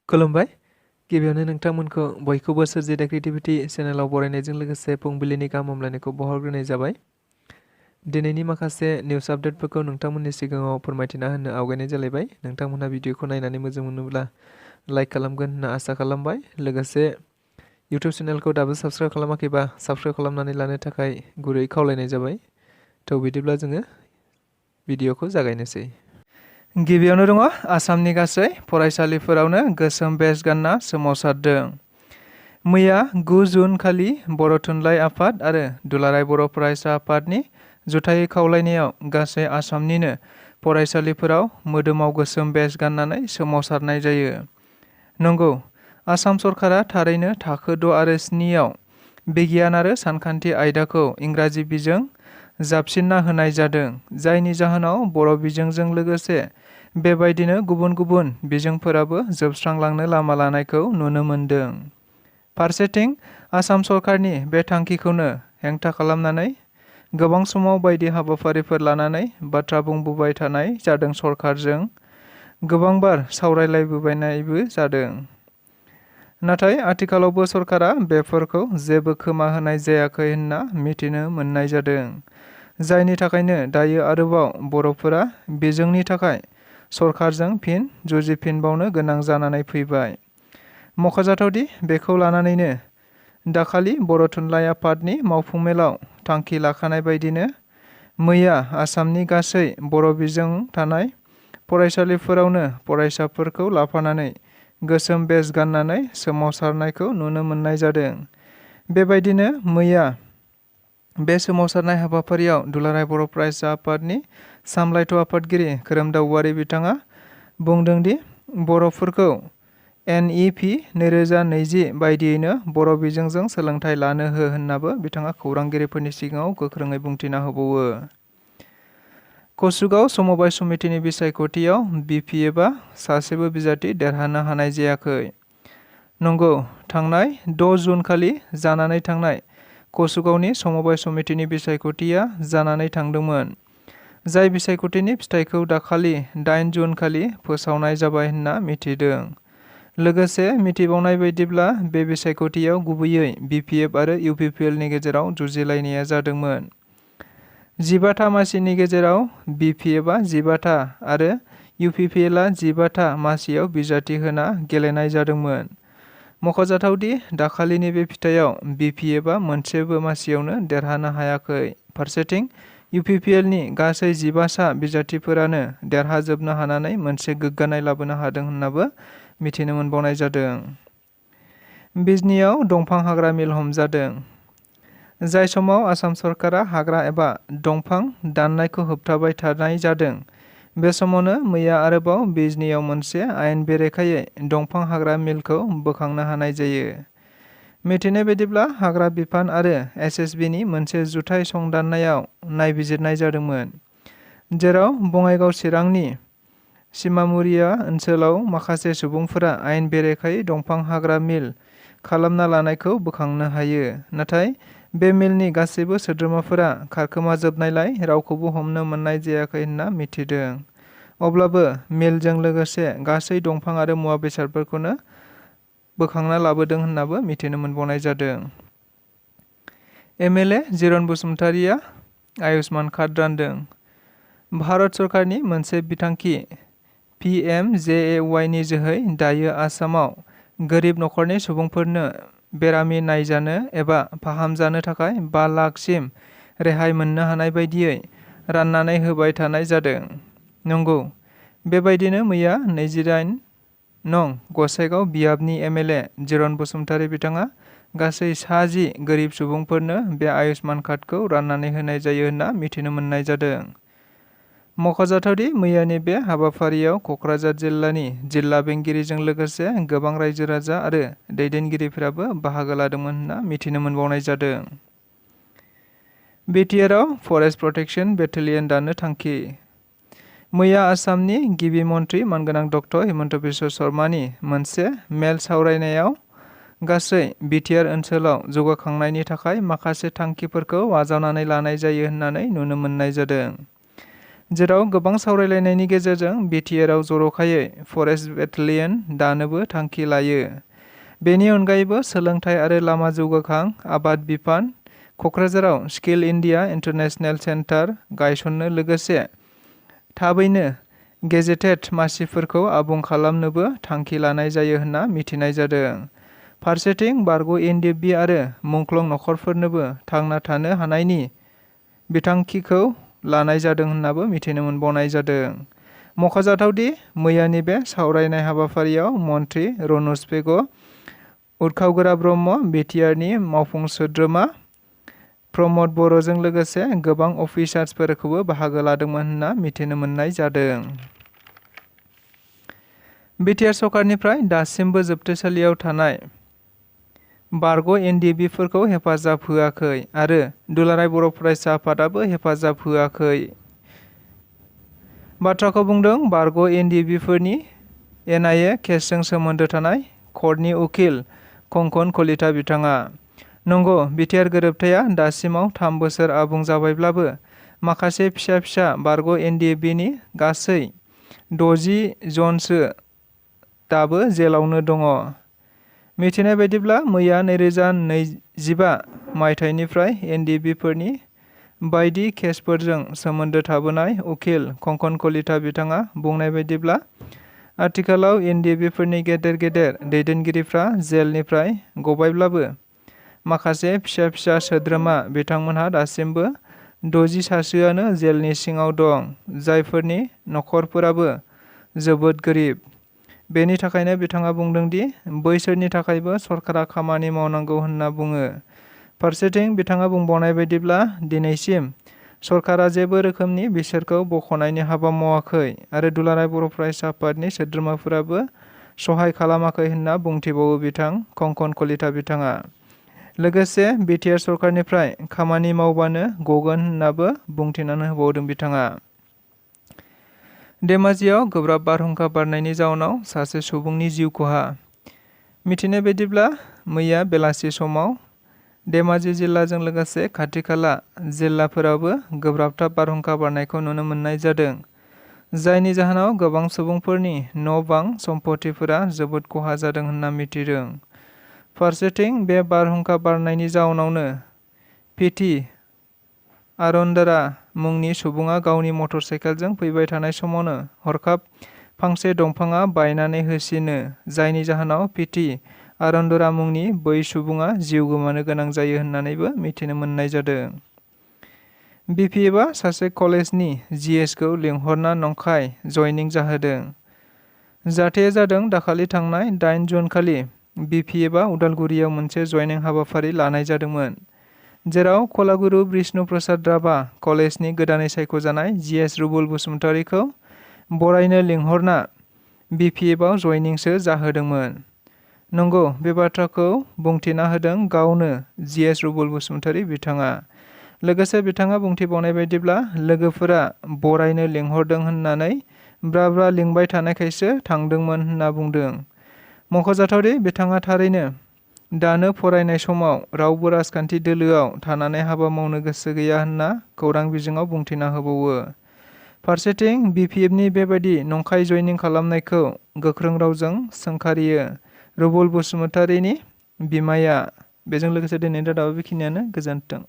खुलुमबाय। गिबियावनो नोंथांमोनखौ बयखौबो सोरजिदा क्रिएटिभिटी चेनेलाव बरायनायजों लोगोसे फुंबिलिनि गाहाम हामलायनायखौ बावहरग्रोनाय जाबाय। दिनैनि माखासे निउस आपडेटफोरखौ नोंथांमोननि सिगाङाव फोरमायथिना होनो आवगायनाय जालायबाय। नोंथांमोनहा भिडिअखौ नायनानै मोजां मोनोब्ला लाइक खालामगोन होनना आसा खालामबाय। लोगोसे इउटिउब चेनेलखौ दाबो साबस्क्राइब खालामाखैबा साबस्क्राइब खालामनानै लानो थाखाय गुरै खावलायनाय जाबाय। थ' बिदिब्ला जोङो भिडिअखौ जागायनोसै। गिबियावनो दङ आसामनि गासै फरायसालिफोरावनो गोसोम बेज गानना सोमावसारदों। मैया 9 जुन खालि बर' थुनलाइ आफाद आरो दुलाराय बर' फरायसा आफादनि जुथायै खावलायनायाव गासै आसामनिनो फरायसालिफोराव मोदोमाव गोसोम बेज गाननानै सोमावसारनाय जायो। नंगौ, आसाम सरकारा थारैनो थाखो 6 आरो 7 आव बिगियान आरो सानखान्थि आयदाखौ इंराजि बिजों जाबसिनना होनाय जादों, जायनि जाहोनाव बर' बिजोंजों लोगोसे बेबायदिनो गुबुन गुबुन बिजोंफोराबो जोबस्रांलांनो लामा लानायखौ नुनो मोनदों। फारसेथिं आसाम सरकारनि बे थांखिखौनो हेंथा खालामनानै गोबां समाव बायदि हाबाफारिफोर लानानै बाथ्रा बुंबोबाय थानाय जादों। सरकारजों गोबांबार सावरायलायबोबायनायबो जादों। नाथाय आथिखालावबो सरकारा बेफोरखौ जेबो खोमा होनाय जायाखै होनना मिथिनो मोननाय जादों। जायनि थाखायनो दायो आरोबाव बर'फोरा बिजोंनि थाखाय सरकारजों फिन जुजिफिनबावनो गोनां जानानै फैबाय। मख'जाथावदि बेखौ लानानैनो दाखालि बर' थुनलाइ आफादनि मावफुं मेलाव थांखि लाखानाय बायदिनो मैया आसामनि गासै बर' बिजों थानाय फरायसालिफोरावनो फरायसाफोरखौ लाफानानै गोसोम बेज गाननानै सोमावसारनायखौ नुनो मोननाय जादों। बेबायदिनो मैया बे सोमावसारनाय हाबाफारियाव दुलाराय बर' फरायसा आफादनि सामलायथ' आफादगिरि खोरोमदाव औवारी बिथाङा बुंदों दि बर'फोरखौ NEP 2020 बायदियैनो बर' बिजोंजों सोलोंथाइ लानो हो होन्नाबो बिथाङा खौरांगिरिफोरनि सिगाङाव गोख्रोङै बुंथिना होबावो। कसुगाव समबाय समितिनि बिसायख'थियाव BPFआ सासेबो बिजाथि देरहानो हानाय जायाखै। नंगौ, थांनाय 6 जुन खालि जानानै थांनाय कसुगावनि समबाय समितिनि बिसायख'थिया जानानै थांदोंमोन। जाय बिसायख'थिनि फिथाइखौ दाखालि 8 जुन खालि फोसावनाय जाबाय होनना मिथिदों। लोगोसे मिथिबावनाय बायदिब्ला बे बिसायख'थियाव गुबैयै BPF आरो UPPLनि गेजेराव जुजिलायनाया जादोंमोन। 15 था मासिनि गेजेराव BPFआ 15 था आरो UPPLआ 15 था मासियाव बिजाथि होना गेलेनाय जादोंमोन। मख'जाथावदि दाखालिनि बे फिथाइयाव BPFआ मोनसेबो मासियावनो देरहानो हायाखै। फारसेथिं UPPLनि गासै 15 सा बिजाथिफोरानो देरहाजोबनो हानानै मोनसे गोग्गानाय लाबोनो हादों होन्नाबो मिथिनो मोनबावनाय जादों। बिजनीआव दंफां हाग्रा मिल हमजादों। जाय समाव आसाम सरकारा हाग्रा एबा दंफां दाननायखौ होबथाबाय थानाय जादों, बे समावनो मैया आरोबाव बिजनीआव मोनसे आयेन बेरेखायै दंफां हाग्रा मिलखौ बोखांनो हानाय जायो। मिथिनाय बायदिब्ला हाग्रा बिफान आरो SSBनि मोनसे जुथाइ संदाननायाव नायबिजिरनाय जादोंमोन, जेराव बङाइगाव चिरांनि सिमामुरिया ओनसोलाव माखासे सुबुंफोरा आयेन बेरेखायै दंफां हाग्रा मिल खालामना लानायखौ बोखांनो हायो। नाथाय बे मिलनि गासैबो सोद्रोमाफोरा खारखोमाजोबनायलाय रावखौबो हमनो मोननाय जायाखै होनना मिथिदों। अब्लाबो मिलजों लोगोसे गासै दंफां आरो मुवा बेसादफोरखौनो बोखांना लाबोदों होन्नाबो मिथिनो मोनबावनाय जादों। MLA जिरन बसुमतारीया आयुष्मान कार्ड रानदों। भारत सरकारनि मोनसे बिथांखि PMJAY नि जोहै दायो आसामाव गोरिब नखरनि सुबुंफोरनो बेरामि नायजानो एबा फाहामजानो थाखाय 5 लाखसिम रेहाय मोननो हानाय बायदियै राननानै होबाय थानाय जादों। नंगौ, बेबायदिनो मैया 28 नं गसाइगाव बियाबनि MLA जिरन बसुमतारी बिथाङा गासै 10 गोरिब सुबुंफोरनो बे आयुष्मान कार्डखौ राननानै होनाय जायो होनना मिथिनो मोननाय जादों। मख'जाथावदि मैयानि बे हाबाफारियाव क'क्राझार जिल्लानि जिल्ला बेंगिरिजों लोगोसे गोबां रायजो राजा आरो दैदेनगिरिफोराबो बाहागो लादोंमोन होनना मिथिनो मोनबावनाय जादों। BTR आव फरेस्ट प्रटेक्शन बेटेलियन दानो थांखि। मैया आसामनि गिबि मन्त्रि मानगोनां डक्टर हिमन्त बिश्व शर्मानि मोनसे मेल सावरायनायाव गासै BTR ओनसोलाव जौगाखांनायनि थाखाय माखासे थांखिफोरखौ आजावनानै लानाय जायो होननानै नुनो मोननाय जादों। जेराव गोबां सावरायलायनायनि गेजेरजों BTRआव जर'खायै फरेस्ट बेटेलियन दानोबो थांखि लायो। बेनि अनगायैबो सोलोंथाइ आरो लामा जौगाखां आबाद बिफान क'क्राझाराव स्किल इन्डिया इन्टारनेशनेल सेन्टार गायसननो लोगोसे थाबैनो गेजेटेड मासिफोरखौ आबुं खालामनोबो थांखि लानाय जायो होनना मिथिनाय जादों। फारसेथिं बारग' NDFB आरो मुंख्लं नखरफोरनोबो थांना थानो हानायनि बिथांखिखौ लानाय जादों होननाबो मिथिनो मोनबावनाय जादों। मख'जाथावदि मैयानि बे सावरायनाय हाबाफारियाव मन्त्रि रनज पेग, उर्खावगोरा ब्रह्म, BTRनि मावफुं सोद्रोमा प्रमद बर'जों लोगोसे गोबां अफिसार्सफोरखौबो बाहागो लादोंमोन होनना मिथिनो मोननाय जादों। BTR सरकारनिफ्राय दासिमबो जोबथेसालियाव थानाय बारग' NDFBफोरखौ हेफाजाब होआखै आरो दुलाराय बर' फरायसा आफादाबो हेफाजाब होआखै बाथ्राखौ बुंदों बारग' NDFBफोरनि NIA केसजों सोमोन्दो थानाय कर्टनि उकिल कंकन कलिता बिथाङा। नंगौ, BTR गोरोबथाया दासिमाव 3 बोसोर आबुं जाबायब्लाबो माखासे फिसा फिसा बारग' NDFBनि गासै 60 जनसो दाबो जेलावनो दङ। मिथिनाय बायदिब्ला मैया 2025 मायथाइनिफ्राय NDFBफोरनि बायदि केसफोरजों सोमोन्दो थाबोनाय उकिल कंकन कलिता बिथाङा बुंनाय बायदिब्ला आथिखालाव NDFBफोरनि गेदेर गेदेर दैदेनगिरिफ्रा जेलनिफ्राय गबायब्लाबो माखासे फिसा फिसा सोद्रोमा बिथांमोनहा दासिमबो 60 सासोआनो जेलनि सिङाव दं, जायफोरनि नखरफोराबो जोबोद गोरिब। बेनि थाखायनो बिथाङा बुंदों दि बैसोरनि थाखायबो सरकारा खामानि मावनांगौ होनना बुङो। फारसेथिं बिथाङा बुंबावनाय बायदिब्ला दिनैसिम सरकारा जेबो रोखोमनि बिसोरखौ बख'नायनि हाबा मावाखै आरो दुलाराय बर' फरायसा आफादनि सोद्रोमाफोराबो सहाय खालामाखै होनना बुंथिबावो बिथां कंकन कलिता बिथाङा। लोगोसे BTR सरकारनिफ्राय खामानि मावबानो गगोन होननाबो बुंथिनानै होबावदों बिथाङा। धेमाजियाव गोब्राब बारहुंखा बारनायनि जाउनाव सासे सुबुंनि जिउ खहा। मिथिनाय बायदिब्ला मैया बेलासि समाव धेमाजि जिल्लाजों लोगोसे खाथि खाला जिल्लाफोरावबो गोब्राबथार बारहुंखा बारनायखौ नुनो मोननाय जादों, जायनि जाहोनाव गोबां सुबुंफोरनि न' बां सम्पथिफोरा जोबोद खहा जादों होनना मिथिदों। फारसेथिं बे बारहुंखा बारनायनि जाउनावनो PT आरन्दारा मुंनि सुबुङा गावनि मटर साइकेलजों फैबाय थानाय समावनो हरखाब फांसे दंफाङा बायनानै होसिनो, जायनि जाहोनाव PT आरन्दारा मुंनि बै सुबुङा जिउ गोमानो गोनां जायो होननानैबो मिथिनो मोननाय जादों। BPFआ सासे कलेजनि GSखौ लिंहरना नंखाय जइनिं जाहोदों। जाथाया जादों दाखालि थांनाय 8 जुन खालि BPFआ उदालगुरियाव मोनसे जइनिं हाबाफारि लानाय जादोंमोन, जेराव कलागुरु बिष्णु प्रसाद राभा कलेजनि गोदानै सायख'जानाय GS रुबुल बसुमतारीखौ बरायनो लिंहरना BPFआव जइनिंसो जाहोदोंमोन। नंगौ, बे बाथ्राखौ बुंथिना होदों गावनो GS रुबुल बसुमतारी बिथाङा। लोगोसे बिथाङा बुंथिबावनाय बायदिब्ला लोगोफोरा बरायनो लिंहरदों होननानै ब्रा ब्रा लिंबाय थानायखायसो थांदोंमोन होनना बुंदों। मख'जाथावदि बिथाङा थारैनो दानो फरायनाय समाव रावबो राजखान्थि दोलोआव थानानै हाबा मावनो गोसो गैया होनना खौरां बिजोङाव बुंथिना होबावो। फारसेथिं BPFनि बेबायदि नंखाय जइनिं खालामनायखौ गोख्रों रावजों सोंखारियो रुबुल बसुमतारीनि बिमाया। बेजों लोगोसे दिनैनि रादाबा बेखिनियानो। गोजोन्थों।